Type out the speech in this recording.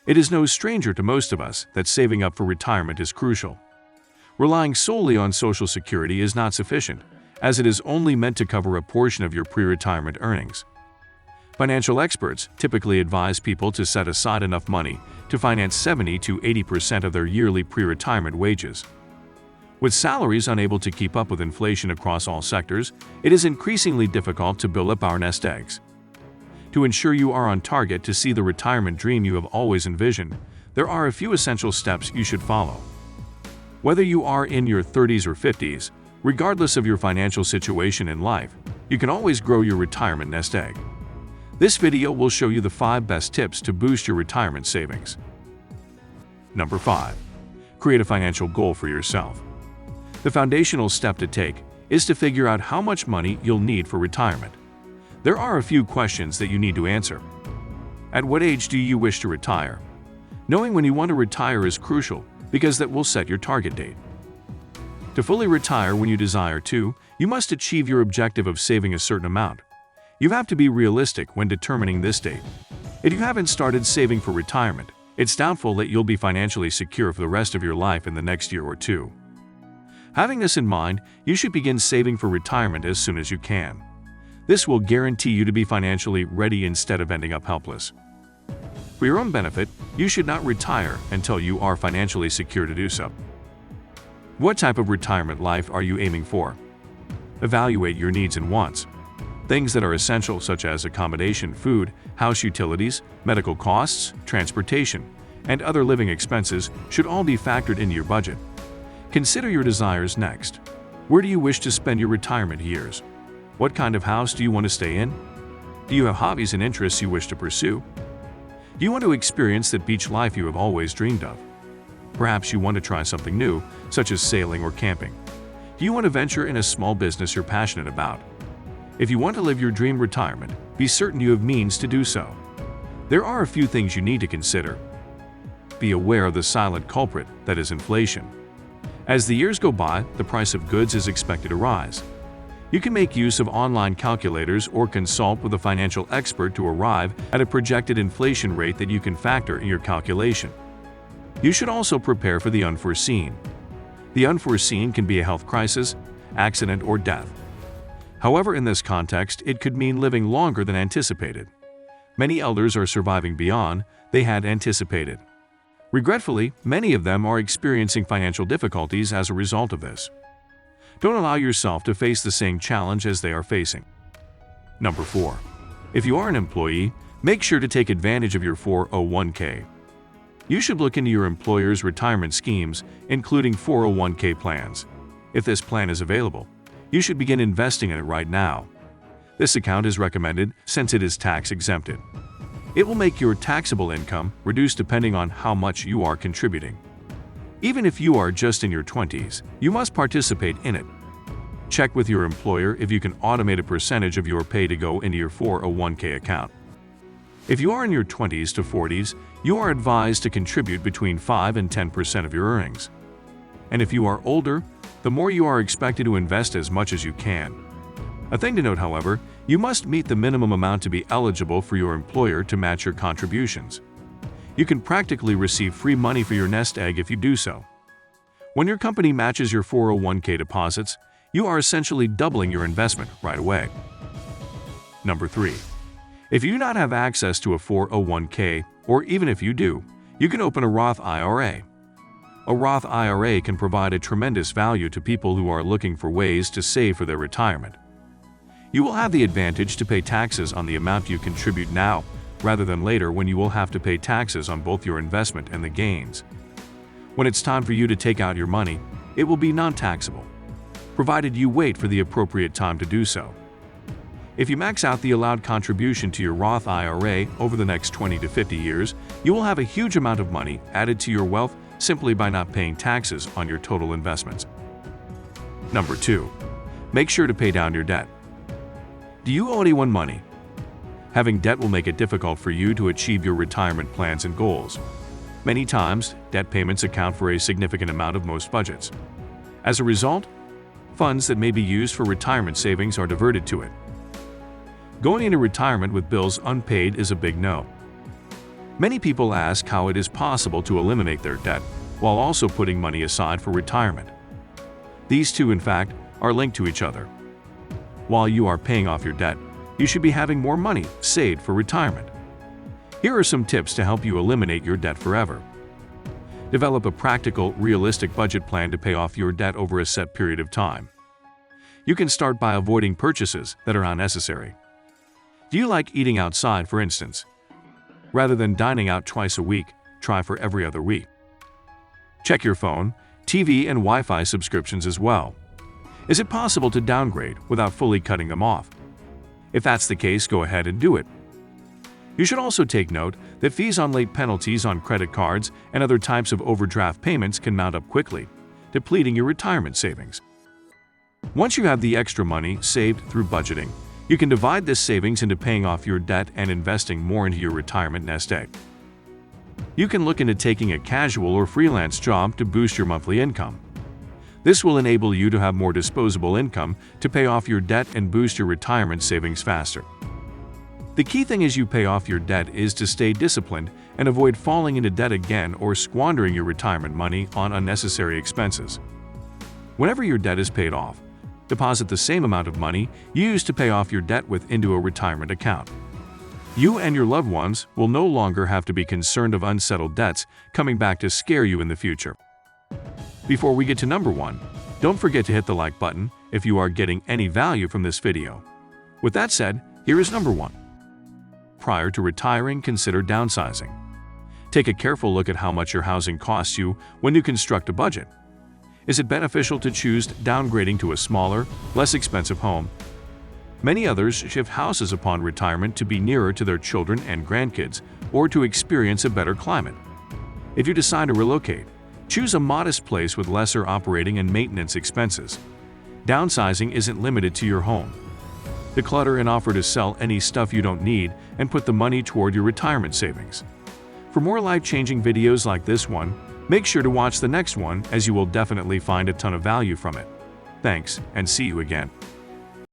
It is no stranger to most of us that saving up for retirement is crucial. Relying solely on Social Security is not sufficient, as it is only meant to cover a portion of your pre-retirement earnings. Financial experts typically advise people to set aside enough money to finance 70 to 80% of their yearly pre-retirement wages. With salaries unable to keep up with inflation across all sectors, it is increasingly difficult to build up our nest eggs. To ensure you are on target to see the retirement dream you have always envisioned, there are a few essential steps you should follow. Whether you are in your 30s or 50s, regardless of your financial situation in life, you can always grow your retirement nest egg. This video will show you the 5 best tips to boost your retirement savings. Number 5. Create a financial goal for yourself. The foundational step to take is to figure out how much money you'll need for retirement. There are a few questions that you need to answer. At what age do you wish to retire? Knowing when you want to retire is crucial because that will set your target date. To fully retire when you desire to, you must achieve your objective of saving a certain amount. You have to be realistic when determining this date. If you haven't started saving for retirement, it's doubtful that you'll be financially secure for the rest of your life in the next year or two. Having this in mind, you should begin saving for retirement as soon as you can. This will guarantee you to be financially ready instead of ending up helpless. For your own benefit, you should not retire until you are financially secure to do so. What type of retirement life are you aiming for? Evaluate your needs and wants. Things that are essential, such as accommodation, food, house utilities, medical costs, transportation, and other living expenses, should all be factored into your budget. Consider your desires next. Where do you wish to spend your retirement years? What kind of house do you want to stay in? Do you have hobbies and interests you wish to pursue? Do you want to experience that beach life you have always dreamed of? Perhaps you want to try something new, such as sailing or camping. Do you want to venture in a small business you're passionate about? If you want to live your dream retirement, be certain you have means to do so. There are a few things you need to consider. Be aware of the silent culprit, that is inflation. As the years go by, the price of goods is expected to rise. You can make use of online calculators or consult with a financial expert to arrive at a projected inflation rate that you can factor in your calculation. You should also prepare for the unforeseen. The unforeseen can be a health crisis, accident, or death. However, in this context, it could mean living longer than anticipated. Many elders are surviving beyond they had anticipated. Regretfully, many of them are experiencing financial difficulties as a result of this. Don't allow yourself to face the same challenge as they are facing. Number 4. If you are an employee, make sure to take advantage of your 401k. You should look into your employer's retirement schemes, including 401k plans. If this plan is available, you should begin investing in it right now. This account is recommended since it is tax exempted. It will make your taxable income reduce depending on how much you are contributing. Even if you are just in your 20s, you must participate in it. Check with your employer if you can automate a percentage of your pay to go into your 401k account. If you are in your 20s to 40s, you are advised to contribute between 5 and 10% of your earnings. And if you are older, the more you are expected to invest as much as you can. A thing to note, however, you must meet the minimum amount to be eligible for your employer to match your contributions. You can practically receive free money for your nest egg if you do so. When your company matches your 401k deposits, you are essentially doubling your investment right away. Number 3. If you do not have access to a 401k, or even if you do, you can open a Roth IRA. A Roth IRA can provide a tremendous value to people who are looking for ways to save for their retirement. You will have the advantage to pay taxes on the amount you contribute now, rather than later when you will have to pay taxes on both your investment and the gains. When it's time for you to take out your money, it will be non-taxable, provided you wait for the appropriate time to do so. If you max out the allowed contribution to your Roth IRA over the next 20 to 50 years, you will have a huge amount of money added to your wealth simply by not paying taxes on your total investments. Number 2. Make sure to pay down your debt. Do you owe anyone money? Having debt will make it difficult for you to achieve your retirement plans and goals. Many times, debt payments account for a significant amount of most budgets. As a result, funds that may be used for retirement savings are diverted to it. Going into retirement with bills unpaid is a big no. Many people ask how it is possible to eliminate their debt while also putting money aside for retirement. These two, in fact, are linked to each other. While you are paying off your debt, you should be having more money saved for retirement. Here are some tips to help you eliminate your debt forever. Develop a practical, realistic budget plan to pay off your debt over a set period of time. You can start by avoiding purchases that are unnecessary. Do you like eating outside, for instance? Rather than dining out twice a week, try for every other week. Check your phone, TV, and Wi-Fi subscriptions as well. Is it possible to downgrade without fully cutting them off? If that's the case, go ahead and do it. You should also take note that fees on late penalties on credit cards and other types of overdraft payments can mount up quickly, depleting your retirement savings. Once you have the extra money saved through budgeting, you can divide this savings into paying off your debt and investing more into your retirement nest egg. You can look into taking a casual or freelance job to boost your monthly income. This will enable you to have more disposable income to pay off your debt and boost your retirement savings faster. The key thing as you pay off your debt is to stay disciplined and avoid falling into debt again or squandering your retirement money on unnecessary expenses. Whenever your debt is paid off, deposit the same amount of money you used to pay off your debt with into a retirement account. You and your loved ones will no longer have to be concerned of unsettled debts coming back to scare you in the future. Before we get to number 1, don't forget to hit the like button if you are getting any value from this video. With that said, here is number 1. Prior to retiring, consider downsizing. Take a careful look at how much your housing costs you when you construct a budget. Is it beneficial to choose downgrading to a smaller, less expensive home? Many others shift houses upon retirement to be nearer to their children and grandkids or to experience a better climate. If you decide to relocate, choose a modest place with lesser operating and maintenance expenses. Downsizing isn't limited to your home. Declutter and offer to sell any stuff you don't need and put the money toward your retirement savings. For more life-changing videos like this one, make sure to watch the next one as you will definitely find a ton of value from it. Thanks, and see you again.